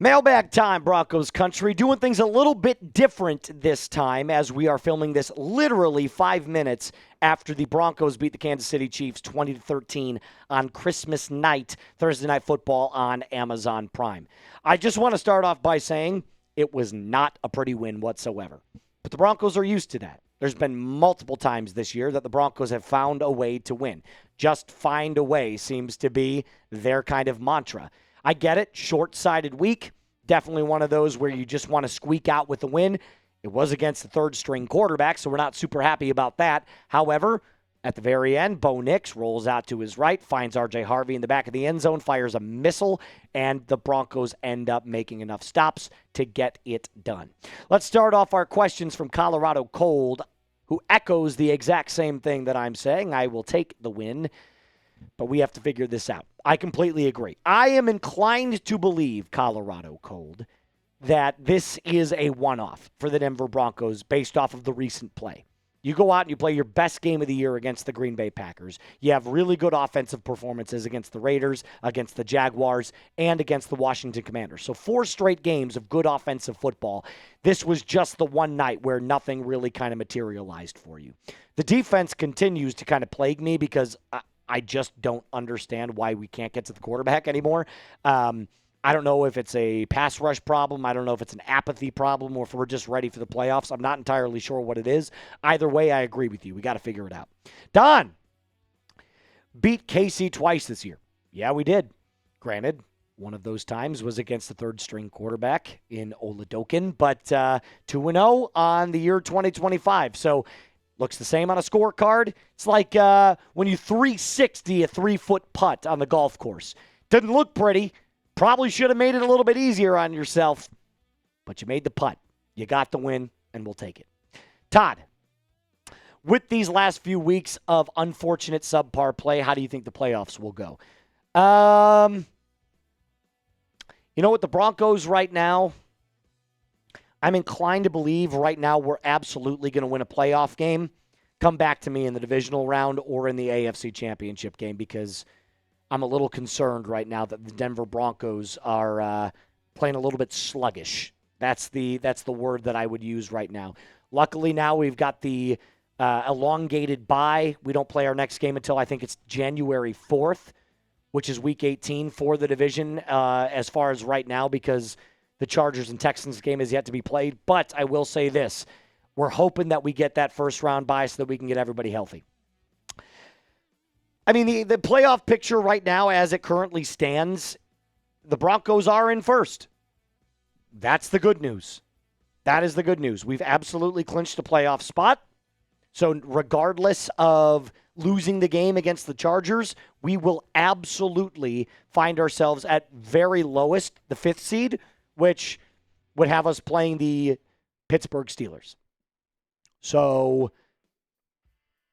Mailbag time, Broncos country. Doing things a little bit different this time as we are filming this literally 5 minutes after the Broncos beat the Kansas City Chiefs 20-13 on Christmas night, Thursday Night Football on Amazon Prime. I just want to start off by saying it was not a pretty win whatsoever. But the Broncos are used to that. There's been multiple times this year that the Broncos have found a way to win. Just find a way seems to be their kind of mantra. I get it. Short-sided week. Definitely one of those where you just want to squeak out with the win. It was against the third-string quarterback, so we're not super happy about that. However, at the very end, Bo Nix rolls out to his right, finds R.J. Harvey in the back of the end zone, fires a missile, and the Broncos end up making enough stops to get it done. Let's start off our questions from Colorado Cold, who echoes the exact same thing that I'm saying. I will take the win, but we have to figure this out. I completely agree. I am inclined to believe, Colorado Cold, that this is a one-off for the Denver Broncos based off of the recent play. You go out and you play your best game of the year against the Green Bay Packers. You have really good offensive performances against the Raiders, against the Jaguars, and against the Washington Commanders. So 4 straight games of good offensive football. This was just the one night where nothing really kind of materialized for you. The defense continues to kind of plague me because I just don't understand why we can't get to the quarterback anymore. I don't know if it's a pass rush problem. I don't know if it's an apathy problem or if we're just ready for the playoffs. I'm not entirely sure what it is. Either way, I agree with you. We got to figure it out. Don, beat KC twice this year. Yeah, we did. Granted, one of those times was against the third-string quarterback in Oladokin, but 2-0 on the year 2025. So looks the same on a scorecard. It's like when you 360 a 3-foot putt on the golf course. Didn't look pretty. Probably should have made it a little bit easier on yourself, but you made the putt. You got the win, and we'll take it. Todd, with these last few weeks of unfortunate subpar play, how do you think the playoffs will go? You know what, the Broncos right now, I'm inclined to believe right now we're absolutely going to win a playoff game. Come back to me in the divisional round or in the AFC Championship game because I'm a little concerned right now that the Denver Broncos are playing a little bit sluggish. That's the word that I would use right now. Luckily now we've got the elongated bye. We don't play our next game until I think it's January 4th, which is Week 18 for the division as far as right now because the Chargers and Texans game is yet to be played. But I will say this. We're hoping that we get that first-round bye so that we can get everybody healthy. I mean, the playoff picture right now, as it currently stands, the Broncos are in first. That's the good news. That is the good news. We've absolutely clinched a playoff spot. So regardless of losing the game against the Chargers, we will absolutely find ourselves at very lowest, the 5th seed, which would have us playing the Pittsburgh Steelers. So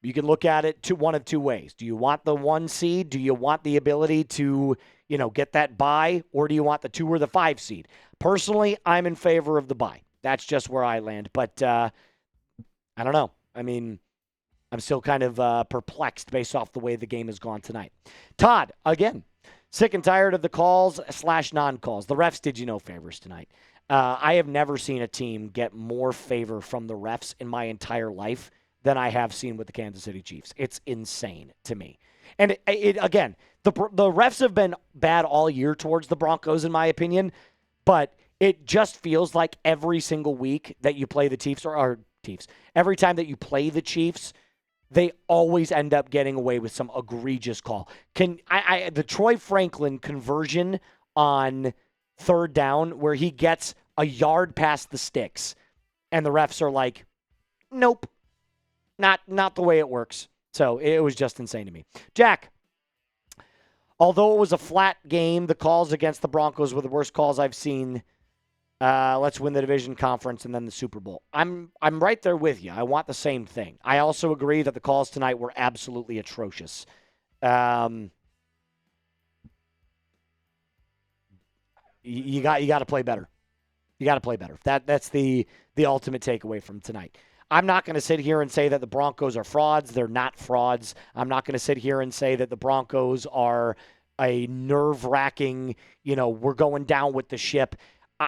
you can look at it one of two ways. Do you want the 1 seed? Do you want the ability to, get that bye? Or do you want the 2 or the 5 seed? Personally, I'm in favor of the bye. That's just where I land. But I don't know. I mean, I'm still kind of perplexed based off the way the game has gone tonight. Todd, again, sick and tired of the calls/non-calls. The refs did you no favors tonight. I have never seen a team get more favor from the refs in my entire life than I have seen with the Kansas City Chiefs. It's insane to me. And again, the refs have been bad all year towards the Broncos, in my opinion, but it just feels like every single week that you play the Chiefs, every time that you play the Chiefs, they always end up getting away with some egregious call. The Troy Franklin conversion on 3rd down where he gets a yard past the sticks, and the refs are like, nope. Not the way it works. So it was just insane to me. Jack, although it was a flat game, the calls against the Broncos were the worst calls I've seen. Let's win the division conference and then the Super Bowl. I'm right there with you. I want the same thing. I also agree that the calls tonight were absolutely atrocious. You got to play better. You got to play better. That's the ultimate takeaway from tonight. I'm not going to sit here and say that the Broncos are frauds. They're not frauds. I'm not going to sit here and say that the Broncos are a nerve-wracking, we're going down with the ship.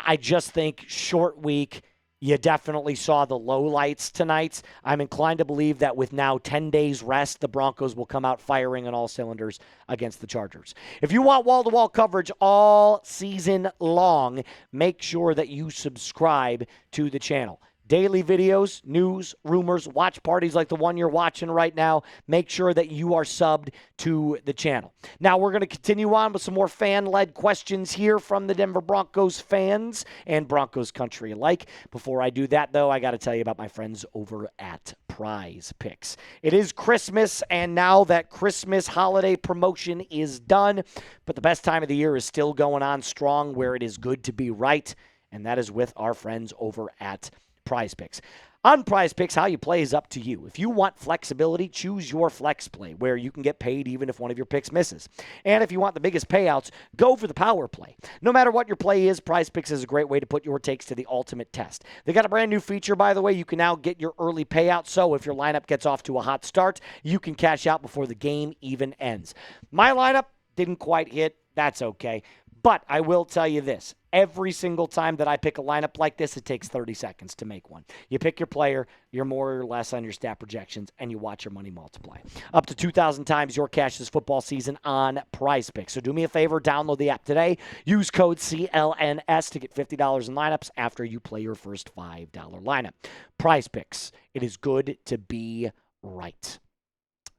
I just think short week. You definitely saw the lowlights tonight. I'm inclined to believe that with now 10 days rest, the Broncos will come out firing on all cylinders against the Chargers. If you want wall-to-wall coverage all season long, make sure that you subscribe to the channel. Daily videos, news, rumors, watch parties like the one you're watching right now. Make sure that you are subbed to the channel. Now, we're going to continue on with some more fan-led questions here from the Denver Broncos fans and Broncos country alike. Before I do that, though, I got to tell you about my friends over at Prize Picks. It is Christmas, and now that Christmas holiday promotion is done, but the best time of the year is still going on strong where it is good to be right, and that is with our friends over at Prize Picks. On Prize Picks, how you play is up to you. If you want flexibility, choose your flex play, where you can get paid even if one of your picks misses. And if you want the biggest payouts, go for the power play. No matter what your play is, Prize Picks is a great way to put your takes to the ultimate test. They got a brand new feature, by the way. You can now get your early payout, so if your lineup gets off to a hot start, you can cash out before the game even ends. My lineup didn't quite hit. That's okay. But I will tell you this. Every single time that I pick a lineup like this, it takes 30 seconds to make one. You pick your player, you're more or less on your stat projections, and you watch your money multiply. Up to 2,000 times your cash this football season on Prize Picks. So do me a favor, download the app today. Use code CLNS to get $50 in lineups after you play your first $5 lineup. Prize Picks. It is good to be right.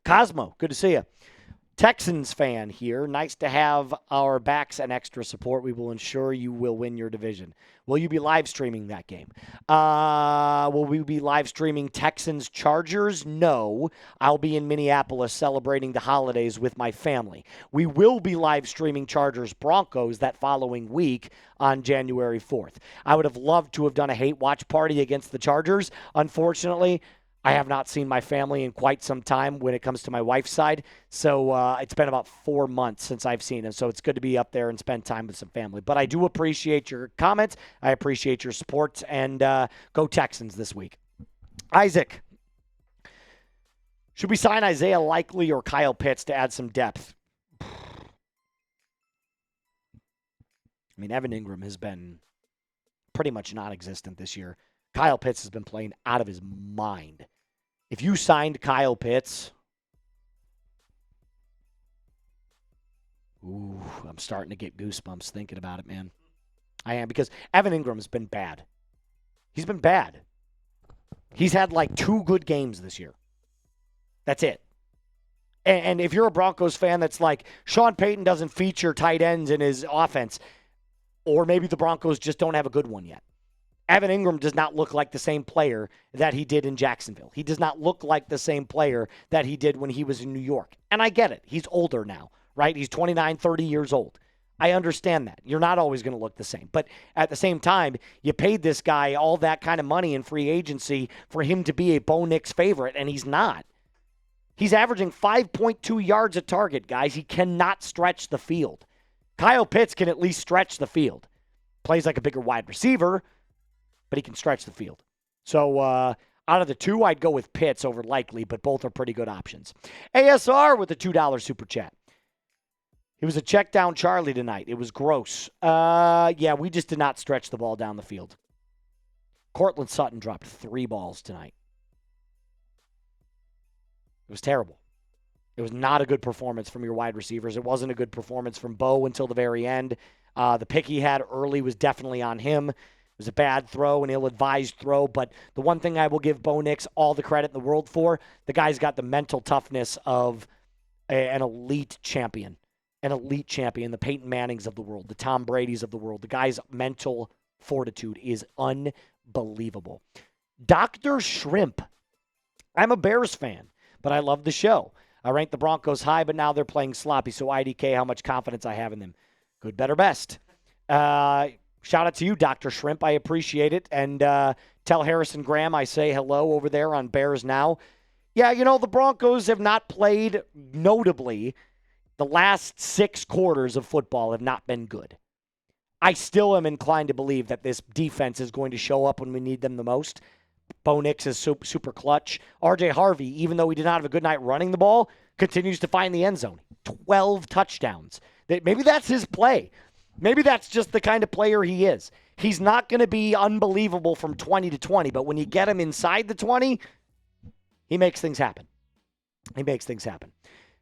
Cosmo, good to see you. Texans fan here. Nice to have our backs and extra support. We will ensure you will win your division. Will you be live streaming that game? Will we be live streaming Texans Chargers? No. I'll be in Minneapolis celebrating the holidays with my family. We will be live streaming Chargers Broncos that following week on January 4th. I would have loved to have done a hate watch party against the Chargers. Unfortunately, I have not seen my family in quite some time when it comes to my wife's side. So it's been about 4 months since I've seen them. So it's good to be up there and spend time with some family. But I do appreciate your comments. I appreciate your support. And go Texans this week. Isaac, should we sign Isaiah Likely or Kyle Pitts to add some depth? I mean, Evan Ingram has been pretty much non-existent this year. Kyle Pitts has been playing out of his mind. If you signed Kyle Pitts, I'm starting to get goosebumps thinking about it, man. I am, because Evan Ingram's been bad. He's been bad. He's had like 2 good games this year. That's it. And if you're a Broncos fan that's like, Sean Payton doesn't feature tight ends in his offense, or maybe the Broncos just don't have a good one yet. Evan Ingram does not look like the same player that he did in Jacksonville. He does not look like the same player that he did when he was in New York. And I get it. He's older now, right? He's 29, 30 years old. I understand that. You're not always going to look the same. But at the same time, you paid this guy all that kind of money in free agency for him to be a Bo Nix favorite, and he's not. He's averaging 5.2 yards a target, guys. He cannot stretch the field. Kyle Pitts can at least stretch the field. Plays like a bigger wide receiver, but he can stretch the field. So out of the 2, I'd go with Pitts over Likely, but both are pretty good options. ASR with a $2 super chat. He was a check down Charlie tonight. It was gross. Yeah, we just did not stretch the ball down the field. Courtland Sutton dropped 3 balls tonight. It was terrible. It was not a good performance from your wide receivers. It wasn't a good performance from Bo until the very end. The pick he had early was definitely on him. It was a bad throw, an ill-advised throw, but the one thing I will give Bo Nix all the credit in the world for, the guy's got the mental toughness of an elite champion. An elite champion, the Peyton Mannings of the world, the Tom Brady's of the world. The guy's mental fortitude is unbelievable. Dr. Shrimp. I'm a Bears fan, but I love the show. I ranked the Broncos high, but now they're playing sloppy, so IDK, how much confidence I have in them. Good, better, best. Shout out to you, Dr. Shrimp. I appreciate it. And tell Harrison Graham I say hello over there on Bears Now. Yeah, you know, the Broncos have not played, notably, the last 6 quarters of football have not been good. I still am inclined to believe that this defense is going to show up when we need them the most. Bo Nix is super clutch. RJ Harvey, even though he did not have a good night running the ball, continues to find the end zone. 12 touchdowns. Maybe that's his play. Maybe that's just the kind of player he is. He's not going to be unbelievable from 20 to 20, but when you get him inside the 20, he makes things happen. He makes things happen.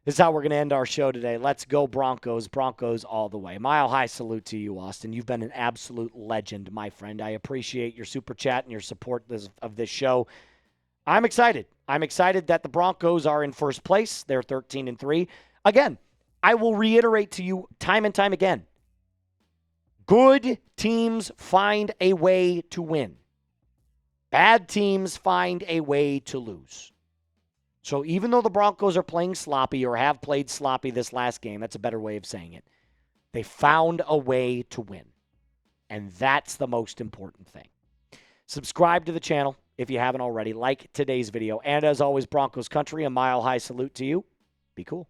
This is how we're going to end our show today. Let's go Broncos. Broncos all the way. Mile high salute to you, Austin. You've been an absolute legend, my friend. I appreciate your super chat and your support of this show. I'm excited. I'm excited that the Broncos are in first place. They're 13-3. Again, I will reiterate to you time and time again. Good teams find a way to win. Bad teams find a way to lose. So even though the Broncos are playing sloppy or have played sloppy this last game, that's a better way of saying it, they found a way to win. And that's the most important thing. Subscribe to the channel if you haven't already. Like today's video. And as always, Broncos country, a mile high salute to you. Be cool.